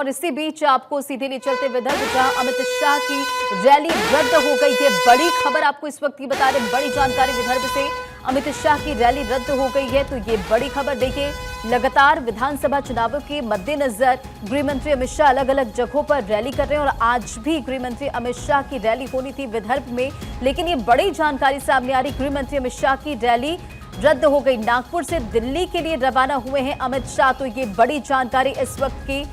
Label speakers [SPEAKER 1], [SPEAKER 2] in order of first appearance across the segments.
[SPEAKER 1] और इसी बीच आपको सीधे ले चलते विदर्भ, जहां अमित शाह की रैली रद्द हो गई है। बड़ी खबर आपको इस वक्त की बता रहे, बड़ी जानकारी विदर्भ से। अमित शाह की रैली रद्द हो गई है, तो ये बड़ी खबर। देखिए, लगातार विधानसभा चुनावों के मद्देनजर गृह मंत्री अमित शाह अलग अलग जगहों पर रैली कर रहे हैं और आज भी गृह मंत्री अमित शाह की रैली होनी थी विदर्भ में, लेकिन ये बड़ी जानकारी सामने आ रही, गृह मंत्री अमित शाह की रैली रद्द हो गई। नागपुर से दिल्ली के लिए रवाना हुए हैं अमित शाह, तो ये बड़ी जानकारी इस वक्त की।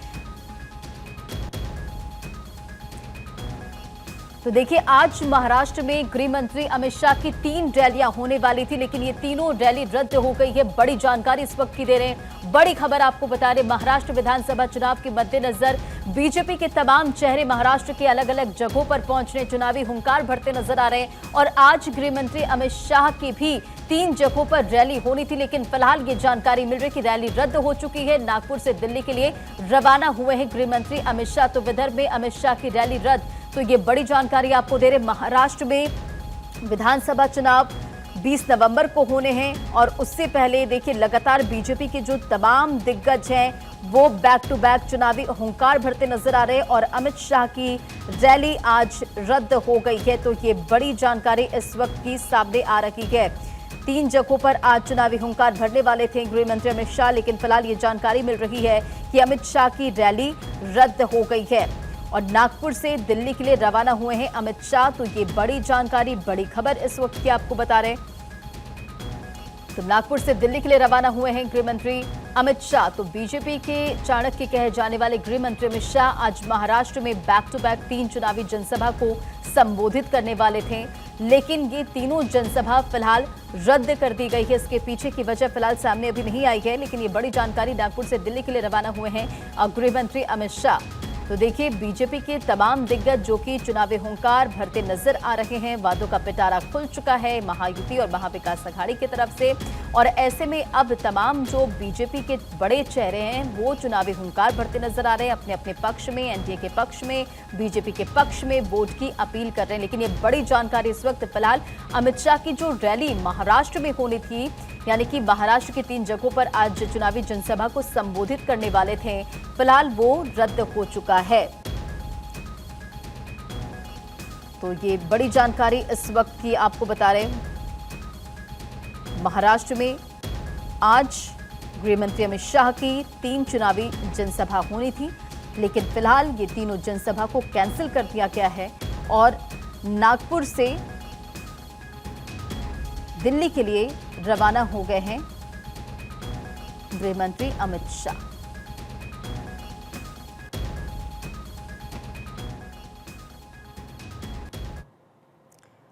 [SPEAKER 1] तो देखिए, आज महाराष्ट्र में गृह मंत्री अमित शाह की 3 रैलियां होने वाली थी, लेकिन ये तीनों रैली रद्द हो गई है। बड़ी जानकारी इस वक्त की दे रहे हैं, बड़ी खबर आपको बता रहे। महाराष्ट्र विधानसभा चुनाव के मद्देनजर बीजेपी के तमाम चेहरे महाराष्ट्र के अलग अलग जगहों पर पहुंच रहे, चुनावी हुंकार भरते नजर आ रहे हैं। और आज गृह मंत्री अमित शाह की भी 3 जगहों पर रैली होनी थी, लेकिन फिलहाल ये जानकारी मिल रही कि रैली रद्द हो चुकी है। नागपुर से दिल्ली के लिए रवाना हुए हैं गृह मंत्री अमित शाह, तो विदर्भ में अमित शाह की रैली रद्द। तो ये बड़ी जानकारी आपको दे रहे। महाराष्ट्र में विधानसभा चुनाव 20 नवंबर को होने हैं और उससे पहले देखिए, लगातार बीजेपी के जो तमाम दिग्गज हैं वो बैक टू बैक चुनावी हुंकार भरते नजर आ रहे हैं और अमित शाह की रैली आज रद्द हो गई है। तो ये बड़ी जानकारी इस वक्त की सामने आ रही है। 3 जगहों पर आज चुनावी हुंकार भरने वाले थे गृह मंत्री अमित शाह, लेकिन फिलहाल ये जानकारी मिल रही है कि अमित शाह की रैली रद्द हो गई है और नागपुर से दिल्ली के लिए रवाना हुए हैं अमित शाह। तो ये बड़ी जानकारी, बड़ी खबर इस वक्त की आपको बता रहे हैं। तो नागपुर से दिल्ली के लिए रवाना हुए हैं गृह मंत्री अमित शाह। तो बीजेपी के चाणक्य कहे जाने वाले गृह मंत्री अमित शाह आज महाराष्ट्र में बैक टू बैक 3 चुनावी जनसभा को संबोधित करने वाले थे, लेकिन ये तीनों जनसभा फिलहाल रद्द कर दी गई है। इसके पीछे की वजह फिलहाल सामने अभी नहीं आई है, लेकिन ये बड़ी जानकारी। नागपुर से दिल्ली के लिए रवाना हुए हैं गृह मंत्री अमित शाह। तो देखिए, बीजेपी के तमाम दिग्गज जो कि चुनावी हुंकार भरते नजर आ रहे हैं, वादों का पिटारा खुल चुका है महायुति और महाविकास अघाड़ी की तरफ से, और ऐसे में अब तमाम जो बीजेपी के बड़े चेहरे हैं वो चुनावी हुंकार भरते नजर आ रहे हैं, अपने अपने पक्ष में, एनडीए के पक्ष में, बीजेपी के पक्ष में वोट की अपील कर रहे हैं। लेकिन ये बड़ी जानकारी इस वक्त फिलहाल, अमित शाह की जो रैली महाराष्ट्र में होनी थी, यानी कि महाराष्ट्र की 3 जगहों पर आज चुनावी जनसभा को संबोधित करने वाले थे, फिलहाल वो रद्द हो चुका है। तो ये बड़ी जानकारी इस वक्त की आपको बता रहे हैं। महाराष्ट्र में आज गृह मंत्री अमित शाह की 3 चुनावी जनसभा होनी थी, लेकिन फिलहाल ये तीनों जनसभा को कैंसिल कर दिया गया है और नागपुर से दिल्ली के लिए रवाना हो गए हैं गृह मंत्री अमित शाह।